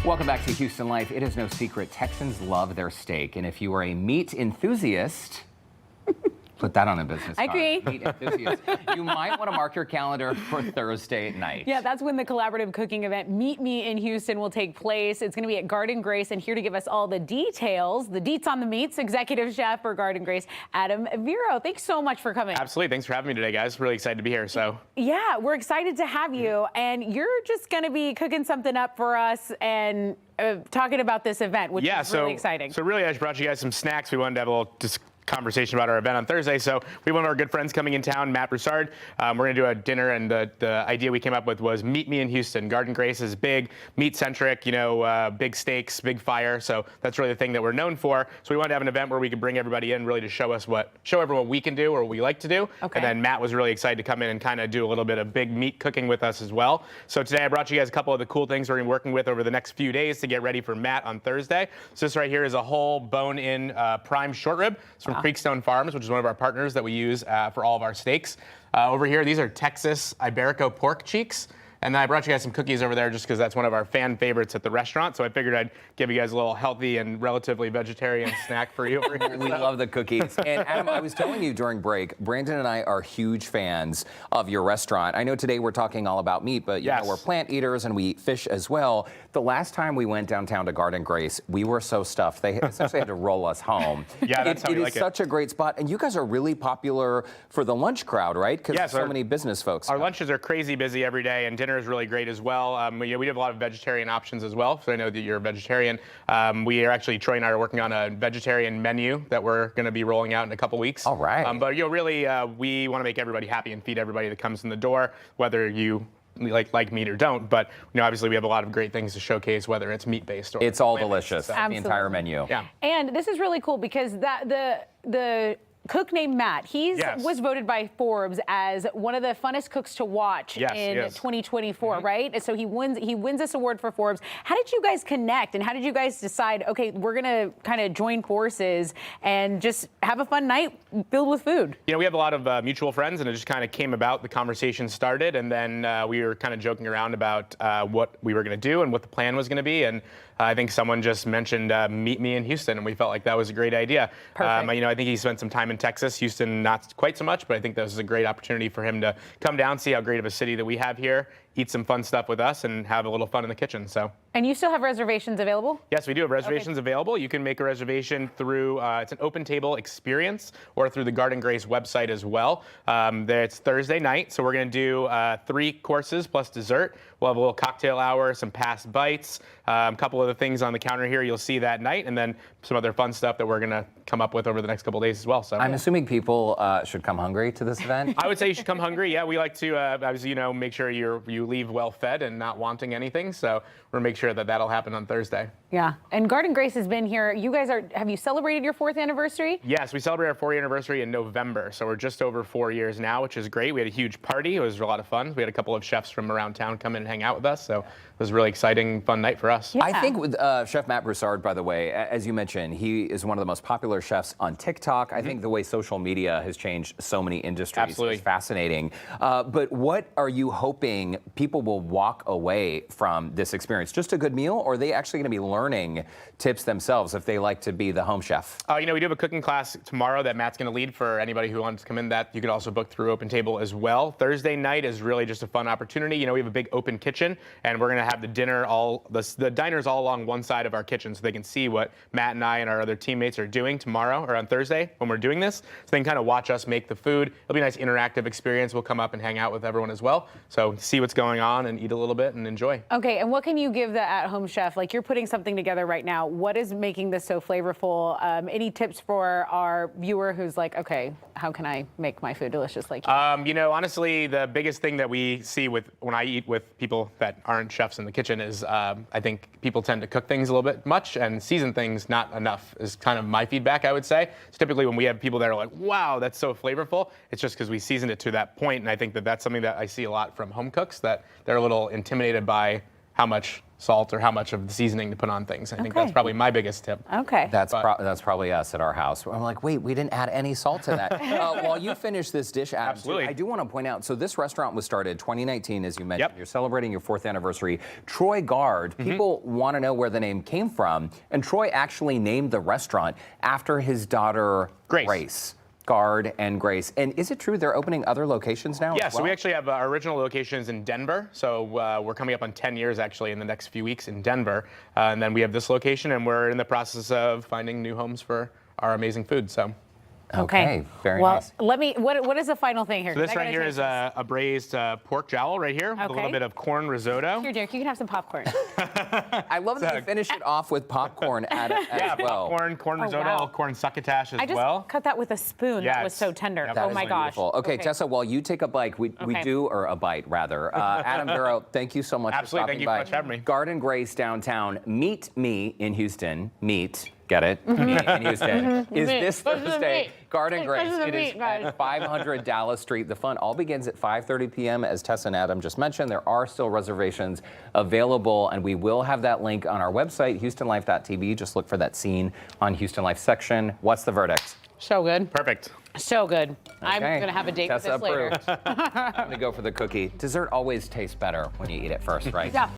Welcome back to Houston Life. It is no secret Texans love their steak, and if you are a meat enthusiast, put that on a business card. I agree. Meat enthusiast. You might want to mark your calendar for Thursday night. Yeah, that's when the collaborative cooking event Meet Me in Houston will take place. It's going to be at Garden Grace, and here to give us all the details, the deets on the meats, executive chef for Garden Grace, Adam Vero. Thanks so much for coming. Absolutely. Thanks for having me today, guys. Really excited to be here. Yeah, we're excited to have you, and you're just going to be cooking something up for us and talking about this event, which is really exciting. So really, I just brought you guys some snacks. We wanted to have a little conversation about our event on Thursday. So we have one of our good friends coming in town, Matt Broussard. We're going to do a dinner, and the idea we came up with was Meet Me in Houston. Garden Grace is big, meat-centric, big steaks, big fire. So that's really the thing that we're known for. So we wanted to have an event where we could bring everybody in really to show everyone what we can do or what we like to do. Okay. And then Matt was really excited to come in and kind of do a little bit of big meat cooking with us as well. So today I brought you guys a couple of the cool things we're going to be working with over the next few days to get ready for Matt on Thursday. So this right here is a whole bone-in prime short rib. It's from Creekstone Farms, which is one of our partners that we use for all of our steaks. Over here, these are Texas Iberico pork cheeks. And then I brought you guys some cookies over there just because that's one of our fan favorites at the restaurant. So I figured I'd give you guys a little healthy and relatively vegetarian snack for you over here. We love the cookies. And Adam, I was telling you during break, Brandon and I are huge fans of your restaurant. I know today we're talking all about meat, but you know, we're plant eaters and we eat fish as well. The last time we went downtown to Garden Grace, we were so stuffed. They essentially had to roll us home. Yeah, that's how we like it. It is such a great spot. And you guys are really popular for the lunch crowd, right? Because so many business folks. Our lunches are crazy busy every day, and dinner is really great as well. We have a lot of vegetarian options as well, so I know that you're a vegetarian. We are actually, Troy and I are working on a vegetarian menu that we're going to be rolling out in a couple weeks. All right. But really, we want to make everybody happy and feed everybody that comes in the door, whether you like meat or don't. But obviously we have a lot of great things to showcase, whether it's meat-based or it's all delicious. So. The entire menu. Yeah. And this is really cool because the cook named Matt, he was voted by Forbes as one of the funnest cooks to watch in 2024, right? So he wins this award for Forbes. How did you guys connect, and how did you guys decide, okay, we're gonna kind of join forces and just have a fun night filled with food? We have a lot of mutual friends, and it just kind of came about. The conversation started, and then we were kind of joking around about what we were gonna do and what the plan was gonna be. And I think someone just mentioned Meet Me in Houston, and we felt like that was a great idea. Perfect. I think he spent some time in Texas, Houston not quite so much, but I think this is a great opportunity for him to come down, see how great of a city that we have here, eat some fun stuff with us, and have a little fun in the kitchen. So. And you still have reservations available? Yes, we do have reservations available. You can make a reservation through, it's an open table experience, or through the Garden Grace website as well. It's Thursday night, so we're going to do 3 courses plus dessert. We'll have a little cocktail hour, some past bites, a couple of the things on the counter here you'll see that night, and then some other fun stuff that we're going to come up with over the next couple of days as well. So I'm assuming people should come hungry to this event? I would say you should come hungry. Yeah, we like to, as you know, make sure you leave well fed and not wanting anything. So we're going to make sure that that'll happen on Thursday. Yeah, and Garden Grace has been here. You guys have you celebrated your 4th anniversary? Yes, we celebrated our 4th anniversary in November. So we're just over 4 years now, which is great. We had a huge party. It was a lot of fun. We had a couple of chefs from around town come in and hang out with us. So it was a really exciting, fun night for us. Yeah. I think with Chef Matt Broussard, by the way, as you mentioned, he is one of the most popular chefs on TikTok. I think the way social media has changed so many industries is fascinating. But what are you hoping people will walk away from this experience? Just a good meal, or are they actually going to be learning tips themselves if they like to be the home chef? We do have a cooking class tomorrow that Matt's going to lead for anybody who wants to come in. That you could also book through Open Table as well. Thursday night is really just a fun opportunity. We have a big open kitchen, and we're going to have the dinner the diners all along one side of our kitchen, so they can see what Matt and I and our other teammates are doing tomorrow or on Thursday when we're doing this. So they can kind of watch us make the food. It'll be a nice interactive experience. We'll come up and hang out with everyone as well. So see what's going on and eat a little bit and enjoy. Okay, and what can you give the at-home chef? Like, you're putting something together right now. What is making this so flavorful? Any tips for our viewer who's like, okay, how can I make my food delicious like you? Honestly, the biggest thing that we see when I eat with people that aren't chefs in the kitchen is I think people tend to cook things a little bit much and season things not enough is kind of my feedback, I would say. So typically when we have people that are like, wow, that's so flavorful, it's just because we seasoned it to that point. And I think that that's something that I see a lot from home cooks, that they're a little intimidated by how much salt or how much of the seasoning to put on things. I think that's probably my biggest tip. Okay. That's probably us at our house. I'm like, wait, we didn't add any salt to that. While you finish this dish, Adam, absolutely. I do want to point out, so this restaurant was started 2019, as you mentioned. You're celebrating your 4th anniversary. Troy Guard, people want to know where the name came from, and Troy actually named the restaurant after his daughter, Grace. Guard and Grace. And is it true they're opening other locations now? Yeah, so we actually have our original locations in Denver. So we're coming up on 10 years actually in the next few weeks in Denver. And then we have this location, and we're in the process of finding new homes for our amazing food. So. Okay, very nice. Let me. What is the final thing here? So this right here is a braised pork jowl right here with a little bit of corn risotto. Here, Derek, you can have some popcorn. I love that you finish it off with popcorn as well. Corn risotto, corn succotash as well. I just cut that with a spoon. That was so tender. Oh my gosh. Beautiful. Okay, Tessa, while you take a bite, we do, or a bite rather. Adam Vero, thank you so much for stopping by. Thank you so much for having me. Garden Grace downtown. Meet me in Houston. Get it? Meet in Houston. Is this Thursday? Garden Grace. It is at 500 Dallas Street. The fun all begins at 5:30 p.m. As Tessa and Adam just mentioned. There are still reservations available, and we will have that link on our website, HoustonLife.tv. Just look for that scene on Houston Life section. What's the verdict? So good. Perfect. So good. Okay. I'm going to have a date Tessa with this later. I'm going to go for the cookie. Dessert always tastes better when you eat it first, right? Yeah.